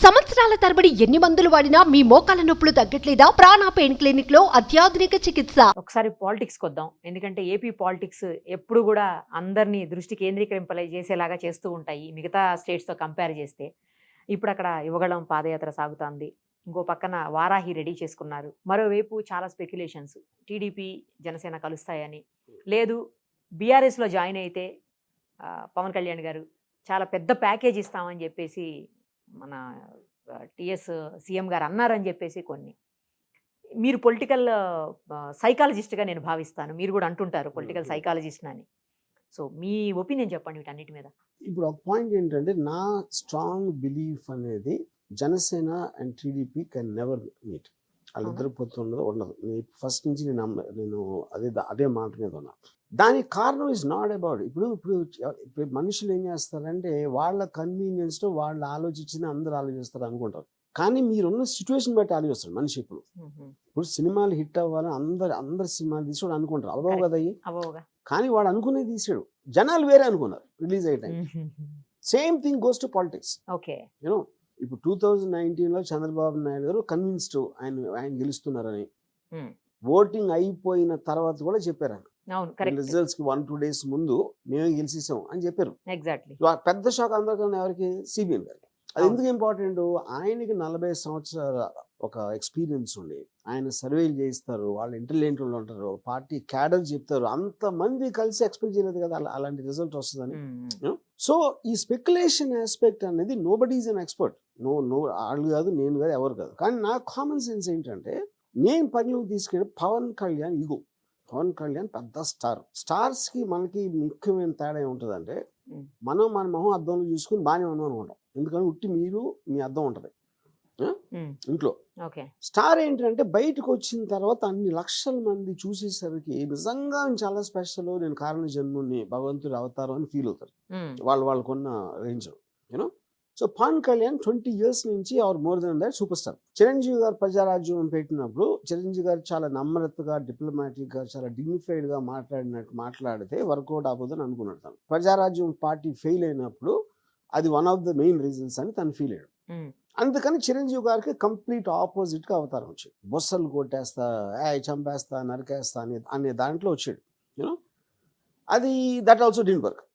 సంవత్సరాల తరబడి ఎన్ని మందులు వాడినా మీ మోకాల నొప్పులు తగ్గట్లేదా? ప్రాణ పెయిన్ క్లినిక్ లో అత్యాధునిక చికిత్స. ఒకసారి పాలిటిక్స్ కొద్దాం. ఎందుకంటే ఏపీ పాలిటిక్స్ ఎప్పుడు కూడా అందరినీ దృష్టి చేసేలాగా చేస్తూ ఉంటాయి మిగతా స్టేట్స్ తో కంపేర్ చేస్తే. ఇప్పుడు అక్కడ యువగళం పాదయాత్ర సాగుతోంది. ఇంకో పక్కన వారాహి రెడీ చేసుకున్నారు. మరోవైపు చాలా స్పెక్యులేషన్స్, టీడీపీ జనసేన కలుస్తాయని, లేదు బీఆర్ఎస్ లో జాయిన్ అయితే పవన్ కళ్యాణ్ గారు చాలా పెద్ద ప్యాకేజ్ ఇస్తామని చెప్పేసి మన టిఎస్ సీఎం గారు అన్నారని చెప్పేసి కొన్ని. మీరు పొలిటికల్ సైకాలజిస్ట్గా నేను భావిస్తాను, మీరు కూడా అంటుంటారు పొలిటికల్ సైకాలజిస్ట్ అని. సో మీ ఒపీనియన్ చెప్పండి వీటన్నిటి మీద. ఇప్పుడు ఒక పాయింట్ ఏంటంటే, నా స్ట్రాంగ్ బిలీఫ్ అనేది Janasena and TDP can never meet. వాళ్ళిద్దరు పొత్తు ఉండదు. ఫస్ట్ నుంచి నేను అదే మాట మీద ఉన్నా. దానికి కారణం ఇస్ నాట్ అబౌట్ ఇప్పుడు మనుషులు ఏం చేస్తారంటే, వాళ్ళ కన్వీనియన్స్తో వాళ్ళు ఆలోచించిన అందరూ ఆలోచిస్తారు అనుకుంటారు. కానీ మీరున్న సిచ్యువేషన్ బట్టి ఆలోచిస్తారు మనిషి. ఇప్పుడు సినిమాలు హిట్ అవ్వాలని అందరు సినిమాలు తీసుకోవడం అనుకుంటారు, అవ్వవు కదా అయ్యి. కానీ వాడు అనుకునేది తీసాడు, జనాలు వేరే అనుకున్నారు రిలీజ్ అయ్యే time. Same thing goes to politics. You know ఇప్పుడు 2019లో చంద్రబాబు నాయుడు గారు కన్విన్స్డ్ ఆయన గెలుస్తున్నారని. ఓటింగ్ అయిపోయిన తర్వాత కూడా చెప్పారు, రిజల్ట్స్ కి 1-2 days ముందు మేమే గెలిచేసాం అని చెప్పారు. పెద్ద షాక్ అందరికన్నా ఎవరికి? సిబిఎన్ గారికి. అది ఎందుకు ఇంపార్టెంట్? ఆయనకి 40 సంవత్సరాల ఒక ఎక్స్పీరియన్స్ ఉండి ఆయన సర్వేలు చేయిస్తారు, వాళ్ళు ఇంటెలిజెంట్ వాళ్ళు ఉంటారు, పార్టీ క్యాడర్ చెప్తారు, అంతమంది కలిసి ఎక్స్పెక్ట్ చేయలేదు కదా అలాంటి రిజల్ట్ వస్తుందని. సో ఈ స్పెక్యులేషన్ ఆస్పెక్ట్ అనేది నోబడీ ఈజ్ అన్ ఎక్స్పర్ట్. వాళ్ళు కాదు, నేను కాదు, ఎవరు కాదు. కానీ నా కామన్ సెన్స్ ఏంటంటే, నేను పరిలోకి తీసుకెళ్ళి పవన్ కళ్యాణ్ ఇగో. పవన్ కళ్యాణ్ పెద్ద స్టార్స్ కి మనకి ముఖ్యమైన తేడా ఏముంటుందంటే, మనం మన మొహం అద్దంలో చూసుకుని బాగానే ఉన్నాం అనుకుంటాం. ఎందుకంటే ఉట్టి మీరు మీ అద్దం ఉంటుంది ఇంట్లో. స్టార్ ఏంటంటే బయటకు వచ్చిన తర్వాత అన్ని లక్షల మంది చూసేసరికి నిజంగా చాలా స్పెషల్, నేను కారణ జన్ముని, భగవంతుడి అవతారం అని ఫీల్ అవుతారు వాళ్ళకున్న range. You know so Pawan Kalyan 20 years నుంచి or more than that super star. Chiranjeevi garu Prajarajyam పెట్టినప్పుడు చిరంజీవి గారు చాలా నమ్రతగా, డిప్లొమాటిక్ గా, చాలా డిగ్నిఫైడ్ గా మాట్లాడితే వర్కౌట్ అవ్వదని అనుకున్నాడు తను. ప్రజారాజ్యం పార్టీ ఫెయిల్ అయినప్పుడు అది one of the main reasons అని తను ఫీల్ అయ్యాడు. అందుకని చిరంజీవి గారికి కంప్లీట్ ఆపోజిట్ గా అవతారం వచ్చాడు. బొస్సలు కొట్టేస్తా, చంపేస్తా, నరికేస్తా అనే దాంట్లో వచ్చాడు. యూనో అది దట్ ఆల్సో డిడ్ంట్ వర్క్.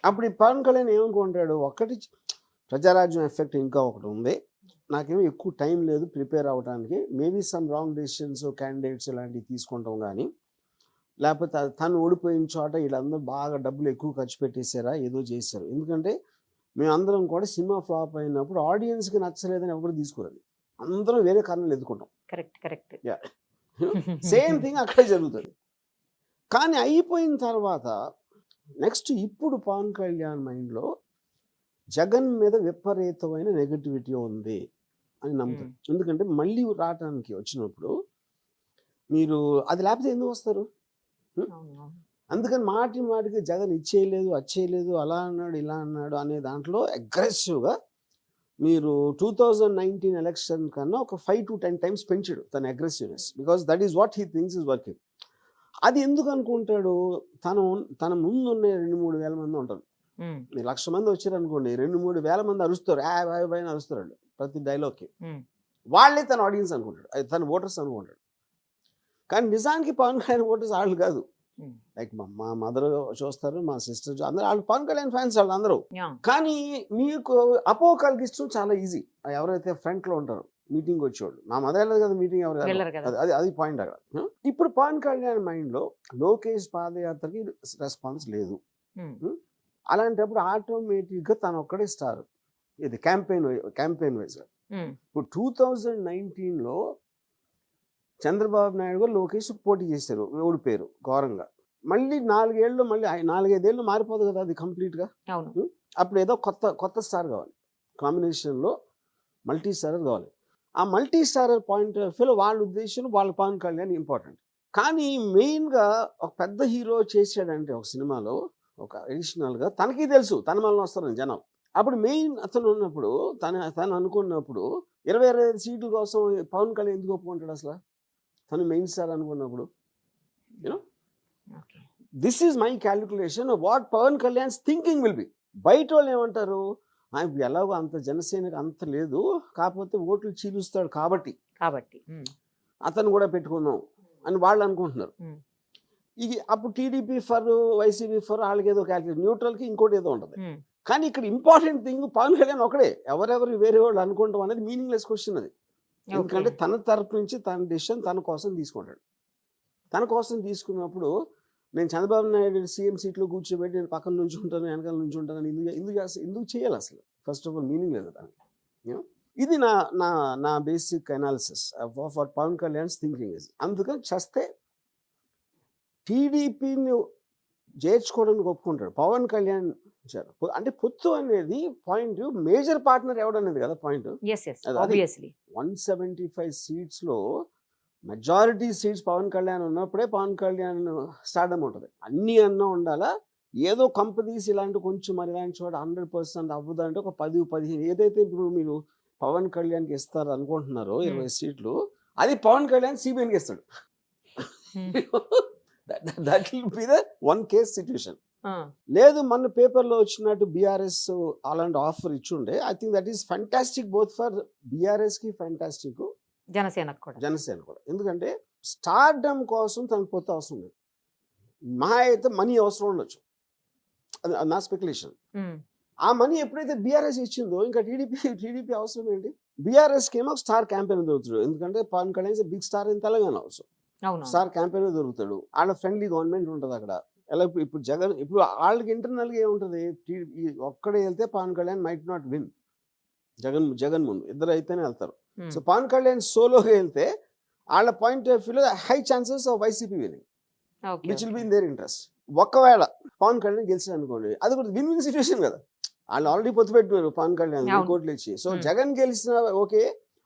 అప్పుడు ఈ పవన్ కళ్యాణ్ ఏమనుకుంటాడు, ఒకటి ప్రజారాజ్యం ఎఫెక్ట్ ఇంకా ఒకటి ఉంది, నాకేమో ఎక్కువ టైం లేదు ప్రిపేర్ అవ్వడానికి, maybe some wrong decisions candidates ఇలాంటివి తీసుకుంటాం, కానీ లేకపోతే తను ఓడిపోయిన చోట వీళ్ళందరూ బాగా డబ్బులు ఎక్కువ ఖర్చు పెట్టేశారా, ఏదో చేశారు. ఎందుకంటే మేమందరం కూడా సినిమా ఫ్లాప్ అయినప్పుడు ఆడియన్స్కి నచ్చలేదని ఎవరు తీసుకోలేదు, అందరం వేరే కారణాలు ఎదుర్కొంటాం. కరెక్ట్. సేమ్ థింగ్ అక్కడే జరుగుతుంది. కానీ అయిపోయిన తర్వాత నెక్స్ట్ ఇప్పుడు పవన్ కళ్యాణ్ మైండ్లో జగన్ మీద విపరీతమైన నెగటివిటీ ఉంది అని నమ్ముతారు. ఎందుకంటే మళ్ళీ రావటానికి వచ్చినప్పుడు మీరు అది లేకపోతే ఎందుకు వస్తారు? అందుకని మాటికి జగన్ ఇచ్చేయలేదు, వచ్చేయలేదు, అలా అన్నాడు, ఇలా అన్నాడు అనే దాంట్లో అగ్రెసివ్గా మీరు 2019 ఎలక్షన్ కన్నా ఒక 5 to 10 times పెంచాడు తన aggressiveness. Because that is what he thinks is working. అది ఎందుకు అనుకుంటాడు? తన ముందు ఉన్న 2-3 వేల మంది ఉంటారు. 1,00,000 మంది వచ్చారు అనుకోండి, 2-3 వేల మంది అరుస్తారు, అని అరుస్తారు ప్రతి డైలాగ్కి. వాళ్ళే తన ఆడియన్స్ అనుకుంటాడు, అది తన ఓటర్స్ అనుకుంటాడు. కానీ నిజానికి పవన్ కళ్యాణ్ ఓటర్స్ వాళ్ళు కాదు. లైక్ మా మదర్ చూస్తారు, మా సిస్టర్, అందరూ వాళ్ళు పవన్ కళ్యాణ్ ఫ్యాన్స్ వాళ్ళు అందరూ. కానీ మీకు అపో కలిగిస్తూ చాలా ఈజీ. ఎవరైతే ఫ్రంట్ లో ఉంటారో మీటింగ్ వచ్చేవాళ్ళు, మా మదర్ వెళ్ళదు కదా మీటింగ్, ఎవరు అది పాయింట్ అక్కడ. ఇప్పుడు పవన్ కళ్యాణ్ మైండ్ లో లోకేష్ పాదయాత్రకి రెస్పాన్స్ లేదు. అలాంటప్పుడు ఆటోమేటిక్ గా తను ఒక్కడే స్టార్. ఇది క్యాంపెయిన్ వైజ్. ఇప్పుడు 2019లో చంద్రబాబు నాయుడు గారు లోకేష్ పోటీ చేశారు, ఓడిపోయారు ఘోరంగా. మళ్ళీ 4-5 ఏళ్ళు మారిపోదు కదా అది కంప్లీట్ గా. అప్పుడు ఏదో కొత్త స్టార్ కావాలి, కాంబినేషన్ లో మల్టీ స్టారర్ కావాలి. ఆ మల్టీ స్టారర్ పాయింట్ ఆఫ్ వ్యూలో వాళ్ళ ఉద్దేశం వాళ్ళ పవన్ కళ్యాణ్ ఇంపార్టెంట్. కానీ మెయిన్ గా ఒక పెద్ద హీరో చేశాడంటే ఒక సినిమాలో ఒక అడిషనల్ గా తనకి తెలుసు తన వల్ల వస్తారని జనం. అప్పుడు మెయిన్ అతను ఉన్నప్పుడు తను అనుకున్నప్పుడు 20-25 సీట్ల కోసం పవన్ కళ్యాణ్ ఎందుకు ఒప్పుకుంటాడు అసలు? తను మెయిన్ స్టార్ అనుకున్నప్పుడు. You know this is my calculation what Pawan Kalyan's thinking will be. బయట వాళ్ళు ఏమంటారు, ఇప్పుడు ఎలాగో అంత జనసేనకు అంత లేదు, కాకపోతే ఓట్లు చీలుస్తాడు కాబట్టి అతను కూడా పెట్టుకుందాం అని వాళ్ళు అనుకుంటున్నారు. ఇది అప్పుడు టీడీపీ ఫర్ వైసీపీ ఫర్ వాళ్ళకి ఏదో క్యాలిక్యులేట్, న్యూట్రల్కి ఇంకోటి ఏదో ఉంటుంది. కానీ ఇక్కడ ఇంపార్టెంట్ థింగ్ పవన్ కళ్యాణ్ ఒకడే, ఎవరెవరు వేరే వాళ్ళు అనుకుంటాం అనేది మీనింగ్లెస్ క్వశ్చన్ అది. ఎందుకంటే తన తరపు నుంచి తన డెసిషన్ తన కోసం తీసుకుంటాడు. తన కోసం తీసుకున్నప్పుడు నేను చంద్రబాబు నాయుడు సీఎం సీట్లో కూర్చోబెట్టి నేను పక్కన నుంచి ఉంటాను, వెనకాల నుంచి ఉంటాను, ఎందుకు చేయాలి అసలు? ఫస్ట్ ఆఫ్ ఆల్ మీనింగ్ లేదు దానికి. ఇది నా నా నా basic analysis of what Pawan Kalyan's thinking is. అందుకని చేస్తే టీడీపీని చేర్చుకోవడానికి ఒప్పుకుంటాడు పవన్ కళ్యాణ్. అంటే పొత్తు అనేది పాయింట్, మేజర్ పార్ట్నర్ ఎవడనేది కదా పాయింట్. 175 సీట్స్లో మెజారిటీ సీట్స్ పవన్ కళ్యాణ్ ఉన్నప్పుడే పవన్ కళ్యాణ్ స్టార్డమ్ ఉంటుంది. అన్నీ అన్నా ఉండాలా, ఏదో కంపెనీస్ ఇలాంటి కొంచెం మరి ఇలాంటి చోట 100% అవ్వదంటే ఒక 10-15 ఏదైతే ఇప్పుడు మీరు పవన్ కళ్యాణ్కి ఇస్తారు అనుకుంటున్నారో 20 సీట్లు, అది పవన్ కళ్యాణ్ సిబిఎన్కి ఇస్తాడు. That will be the one case situation. లేదు మన పేపర్లో వచ్చినట్టు బీఆర్ఎస్ అలాంటి ఆఫర్ ఇచ్చుండే, I think that is fantastic both for BRS కి ఫ్యాంటాస్టిక్, జనసేన కూడా. ఎందుకంటే స్టార్డమ్ కోసం తనకు పొత్తు అవసరం లేదు, మహా అయితే మనీ అవసరం ఉండొచ్చు, అది నా స్పెక్యులేషన్. ఆ మనీ ఎప్పుడైతే బీఆర్ఎస్ ఇచ్చిందో ఇంకా టీడీపీ అవసరం ఏంటి? బీఆర్ఎస్కి ఏమో స్టార్ క్యాంపెయిన్ దొరుకుతాడు, ఎందుకంటే Pawan Kalyan big star in Telangana అవసరం, స్టార్ క్యాంపెయిన్ దొరుకుతాడు. వాళ్ళ ఫ్రెండ్లీ గవర్నమెంట్ ఉంటుంది అక్కడ. ఎలా ఇప్పుడు జగన్, ఇప్పుడు వాళ్ళకి ఇంటర్నల్గా ఏముంటుంది, ఒక్కడే వెళ్తే Pawan Kalyan might not win, Jagan ముందు ఇద్దరు అయితేనే వెళ్తారు. సో పవన్ కళ్యాణ్ సోలోగా వెళ్తే వాళ్ళ పాయింట్ ఆఫ్ వ్యూలో high chances of YCP winnowing, which will be in their interest. ఒకవేళ పవన్ కళ్యాణ్ గెలిచాడు అనుకోండి, అది కూడా విన్ విన్ సిచ్యువేషన్ కదా. వాళ్ళు ఆల్రెడీ పొత్తు పెట్టినారు పవన్ కళ్యాణ్ కోట్లు ఇచ్చి. సో జగన్ గెలిచిన ఓకే,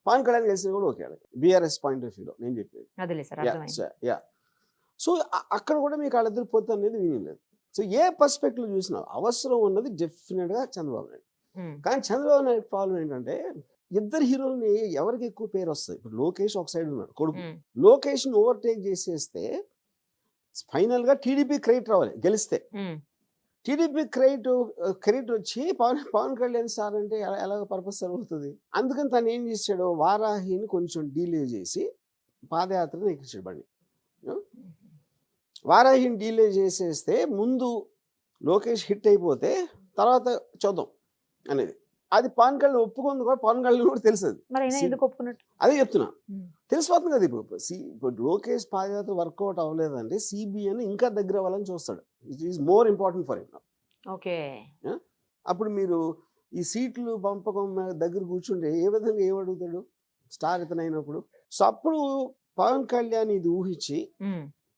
పవన్ కళ్యాణ్ గెలిచిన కూడా ఓకే, బీఆర్ఎస్ పాయింట్ ఆఫ్ వ్యూలో నేను చెప్పేది. సో అక్కడ కూడా మీకు వాళ్ళిద్దరు పొత్తు అనేది విని లేదు. సో ఏ పర్స్పెక్టివ్ చూసినా అవసరం ఉన్నది డెఫినెట్గా చంద్రబాబు నాయుడు. కానీ చంద్రబాబు నాయుడు ప్రాబ్లం ఏంటంటే ఇద్దరు హీరోల్ని ఎవరికి ఎక్కువ పేరు వస్తుంది. ఇప్పుడు లోకేష్ ఒక సైడ్ ఉన్నాడు కొడుకు, లోకేష్ని ఓవర్టేక్ చేసేస్తే ఫైనల్ గా టీడీపీ క్రెడిట్ రావాలి గెలిస్తే. టీడీపీ క్రెడిట్ వచ్చి పవన్ కళ్యాణ్ సార్ అంటే ఎలాగ పర్పస్ సర్వ్ అవుతుంది. అందుకని తను ఏం చేశాడు, వారాహిని కొంచెం డీలే చేసి పాదయాత్రను ఎక్కించాడు బండి. వారాహిని డీలే చేసేస్తే ముందు లోకేష్ హిట్ అయిపోతే తర్వాత చూద్దాం అనేది. అది పవన్ కళ్యాణ్ ఒప్పుకుంది కూడా, పవన్ కళ్యాణ్ కూడా తెలుసు. అదే చెప్తున్నా, తెలిసిపోతుంది కదా. ఇప్పుడు లోకేష్ పాదయాత్ర వర్కౌట్ అవ్వలేదంటే సిబిఐని ఇంకా దగ్గర అవ్వాలని చూస్తాడు. It is more important for him. Okay, అప్పుడు మీరు ఈ సీట్లు పంపకం దగ్గర కూర్చుంటే ఏ విధంగా ఏమడుగుతాడు స్టార్ ఇతను అయినప్పుడు. సో అప్పుడు పవన్ కళ్యాణ్ ఇది ఊహించి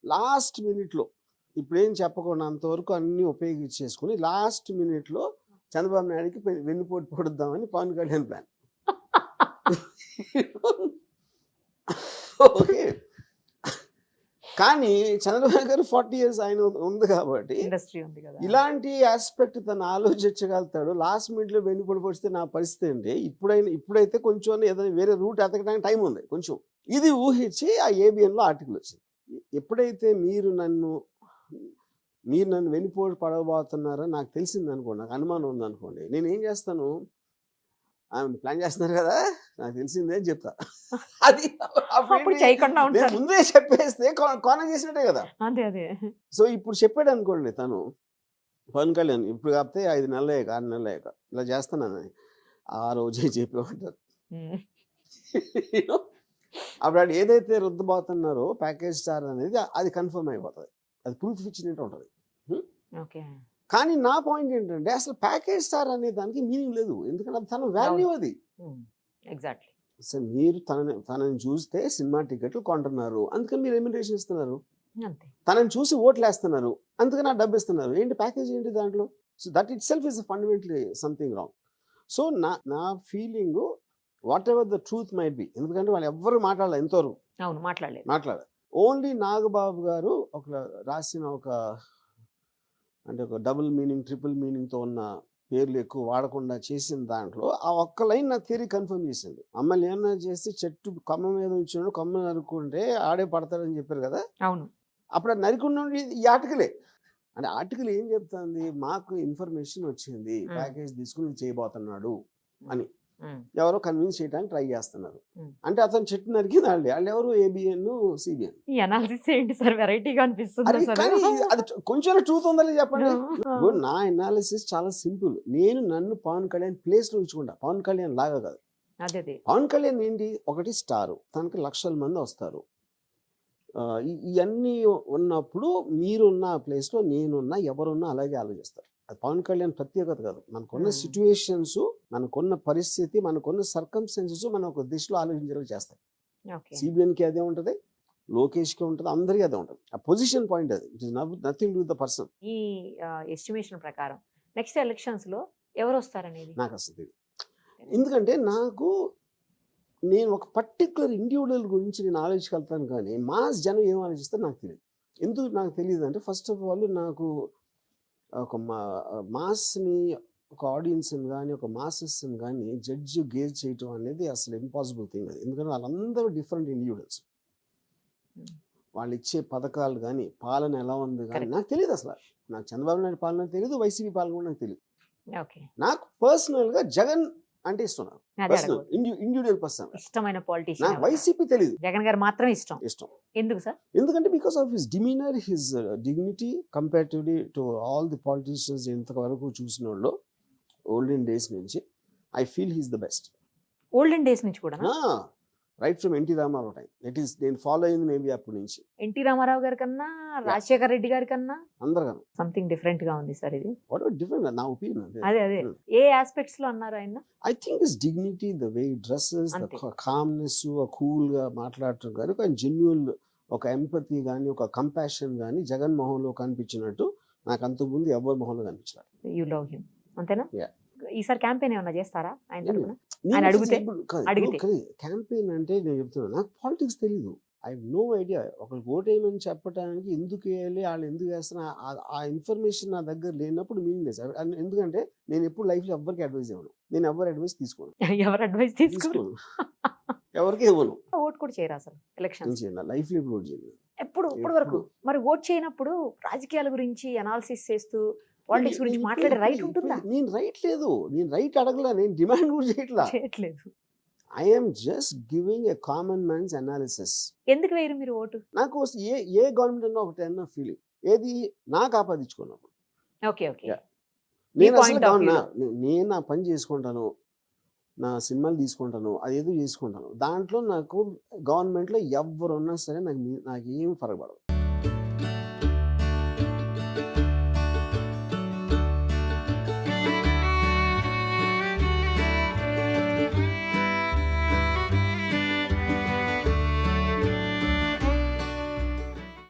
లాస్ట్ మినిట్లో ఇప్పుడేం చెప్పకుండా అంతవరకు అన్ని ఉపయోగించేసుకుని లాస్ట్ మినిట్లో చంద్రబాబు నాయుడికి వెన్నుపోటు పొడుద్దామని పవన్ కళ్యాణ్ ప్లాన్. ఓకే, కానీ చంద్రబాబు గారు 40 years ఆయన ఉంది కాబట్టి ఇండస్ట్రీ ఉంది కదా, ఇలాంటి ఆస్పెక్ట్ తను ఆలోచించగలుగుతాడు. లాస్ట్ మినిట్లో వెన్నుపోటు పొడిస్తే నా పరిస్థితి ఏంటి, ఇప్పుడైతే కొంచెం ఏదైనా వేరే రూట్ ఎతకడానికి టైం ఉంది కొంచెం. ఇది ఊహించి ఆ ABNలో ఆర్టికల్ వచ్చింది. ఎప్పుడైతే మీరు నన్ను వెన్నుపోటు పడబోతున్నారో నాకు తెలిసింది అనుకోండి, నాకు అనుమానం ఉందనుకోండి, నేను ఏం చేస్తాను, ఆమె ప్లాన్ చేస్తున్నారు కదా నాకు తెలిసిందే అని చెప్తా. అది ముందే చెప్పేస్తే కోన చేసినట్టే కదా. సో ఇప్పుడు చెప్పాడు అనుకోండి తను పవన్ కళ్యాణ్, ఇప్పుడు కాకపోతే 5 నెలలు 6 నెలలు ఇలా చేస్తున్నానని ఆ రోజే చెప్పేమంటారు. అప్పుడు ఏదైతే రుద్దబోతున్నారో ప్యాకేజ్ స్టార్ అనేది అది కన్ఫర్మ్ అయిపోతుంది, అది ప్రూఫ్ ఇచ్చినట్టు ఉంటుంది. కానీ నా పాయింట్ ఏంటంటే అసలు ప్యాకేజ్ స్టార్ అనే దానికి మీనింగ్ లేదు, ఎందుకంటే అది తన వాల్యూ. అది ఎగ్జాక్ట్లీ. అసలు మీరు తనని చూస్తే సినిమా టికెట్లు కొంటున్నారు, అందుకని మీరు రెమ్యునరేషన్ ఇస్తున్నారు. తనని చూసి ఓట్లు వేస్తున్నారు, అందుకని ఆ డబ్బు ఇస్తున్నారు. ఏంటి ప్యాకేజ్ ఏంటి దాంట్లో? So that itself is fundamentally something wrong. So నా feeling whatever the truth might be, ఎందుకంటే వాళ్ళు ఎవ్వరు మాట్లాడలేదు ఎంతవరకు, మాట్లాడలేదు. ఓన్లీ నాగబాబు గారు ఒక రాసిన ఒక డబుల్ మీనింగ్ ట్రిపుల్ మీనింగ్తో ఉన్న పేర్లు ఎక్కువ వాడకుండా చేసిన దాంట్లో ఆ ఒక్క లైన్ నా థియరీ కన్ఫర్మ్ చేసింది. అమ్మల్ని ఏమన్నా చేసి చెట్టు కొమ్మ మీద ఉంచాడు, కొమ్మ నరుక్కుంటే ఆడే పడతాడని చెప్పారు కదా. అవును, అప్పుడు నరికుండా ఈ ఆటకలే అంటే ఆర్టికల్ ఏం చెప్తుంది, మాకు ఇన్ఫర్మేషన్ వచ్చింది, ప్యాకేజ్ తీసుకుని చేయబోతున్నాడు అని ఎవరో కన్విన్స్ చేయడానికి ట్రై చేస్తున్నారు. అంటే అతను చెట్టు నరికి వాళ్ళు ఎవరు, ఏబిఎన్, సిబిఎన్. ఈ అనాలిసిస్ ఏంటి సార్, వెరైటీగా అనిపిస్తుంది సార్. కానీ అది కొంచెం ట్రూత్ ఉందని చెప్పండి. నా అనాలిసిస్ చాలా సింపుల్. నన్ను పవన్ కళ్యాణ్ ప్లేస్ లో ఇచ్చుకుంటా. పవన్ కళ్యాణ్ లాగా కాదు. అదే పవన్ కళ్యాణ్ ఏంటి, ఒకటి స్టార్, తనకి లక్షల మంది వస్తారు. ఇవన్నీ ఉన్నప్పుడు మీరున్న ప్లేస్ లో నేనున్నా, ఎవరున్నా అలాగే ఆలోచిస్తారు. అది పవన్ కళ్యాణ్ ప్రత్యేకత కాదు. మనకున్న సిచ్యువేషన్స్, మనకున్న పరిస్థితి, మనకున్న సర్కమ్స్టెన్సెస్ మన ఒక దిశలో ఆలోచించేలా చేస్తాయి. సిబిఎన్ కి అదే ఉంటది, లోకేష్ కి ఉంటది, అందరికీ అదే ఉంటది. ఆ పొజిషన్ పాయింట్ అది. It is nothing to the person. ఈ ఎస్టిమేషన్ ప్రకారం నెక్స్ట్ ఎలక్షన్స్ లో ఎవరు వస్తారనేది నాకు అసలు తెలియదు. ఎందుకంటే నేను ఒక పర్టికులర్ ఇండివిజువల్ గురించి నేను ఆలోచించగలుగుతాను, కానీ మాస్ జనం ఏం ఆలోచిస్తారో నాకు తెలియదు. ఎందుకు నాకు తెలియదు అంటే, ఫస్ట్ ఆఫ్ ఆల్ నాకు ఒక మాస్ని, ఒక ఆడియన్స్ని కానీ, ఒక మాసెస్ని కానీ గేజ్ చేయటం అనేది అసలు ఇంపాసిబుల్ థింగ్ అది. ఎందుకంటే వాళ్ళందరూ డిఫరెంట్ ఇండివిజువల్స్. వాళ్ళు ఇచ్చే పథకాలు కానీ, పాలన ఎలా ఉంది కానీ నాకు తెలియదు అసలు. నాకు చంద్రబాబు నాయుడు పాలన తెలియదు, వైసీపీ పాలన కూడా నాకు తెలియదు. నాకు పర్సనల్గా జగన్ అంటే ఇష్టం. ఇండివిజువల్ పర్సన్ ఇష్టమైన పాలిటిషియన్. వైసీపీ తెలియదు, జగన్ గారు మాత్రం ఇష్టం. ఎందుకు సార్? ఎందుకంటే because of his demeanour, his dignity comparatively to all the politicians ఇంతవరకు చూసిన వాళ్ళు ఓల్డెన్ డేస్ నుంచి. I feel he's the best. Olden days నుంచి కూడా right from NT Ramarao time. నేను ఫాలో అయింది మేబీ అప్పటి నుంచి. ఎన్టీ రామారావు గారి కన్నా, రాజశేఖర్ రెడ్డి గారి కన్నా అందరికన్నా సంథింగ్ డిఫరెంట్ గా ఉంది సార్ ఇది. డిఫరెంట్ నా ఒపీనియన్. అదే ఏ ఆస్పెక్ట్స్ లో అన్నారు ఆయన? I think his dignity, the way dresses, the calmness, cool గా మాట్లాడటం కానీ, ఒక జెన్యూన్, ఒక ఎంపతి కానీ, ఒక కంపాషన్ కానీ జగన్మోహన్ లో కనిపించినట్టు నాకు అంతకుముందు ఎవరి మొహంలో కనిపించారు. యు లవ్ హిమ్, అంతేనా? ఈసారి క్యాంపెయిన్ ఏమన్నా చేస్తారా ఆయన తరపున? క్యాంపెయిన్ అంటే నేను చెప్తున్నా, నాకు పాలిటిక్స్ తెలీదు. I have no idea. ఒకరికి ఓటేయమని చెప్పడానికి ఎందుకు వేయాలి, వాళ్ళు ఎందుకు వేస్తున్నా, ఆ ఇన్ఫర్మేషన్ నా దగ్గర లేనప్పుడు మీనింగ్ లేదు సార్. ఎందుకంటే నేను ఎప్పుడు లైఫ్ లో ఎవరికి అడ్వైస్ ఇవ్వను. నేను ఎవరి అడ్వైస్ తీసుకోను. ఎవరు అడ్వైస్ తీసుకోను, ఎవరికి ఇవ్వను. ఓట్ కూడా చేయరా అసలు ఎలక్షన్? లైఫ్ లో ఓట్ చేయను ఇప్పుడు వరకు. మరి ఓట్ చేయనప్పుడు రాజకీయాల గురించి అనాలిసిస్ చేస్తూ పాలిటిక్స్ గురించి మాట్లాడే రైట్ ఉంటుందా? నేను రైట్ అడగలా, నేను డిమాండ్ కూడా చేయట్లేదు. I am just giving a common man's analysis. ఎందుకు వేయరు మీరు ఓటు? నాకు ఏ గవర్నమెంట్ అన్నా ఒకటే అన్న ఫీలింగ్, ఏది నాకు ఆపాదించుకున్నప్పుడు. నేను నా పని చేసుకుంటాను, నా సినిమాలు తీసుకుంటాను, అదేదో చేసుకుంటాను. దాంట్లో నాకు గవర్నమెంట్లో ఎవరున్నా సరే నాకు ఏం ఫరక పడదు.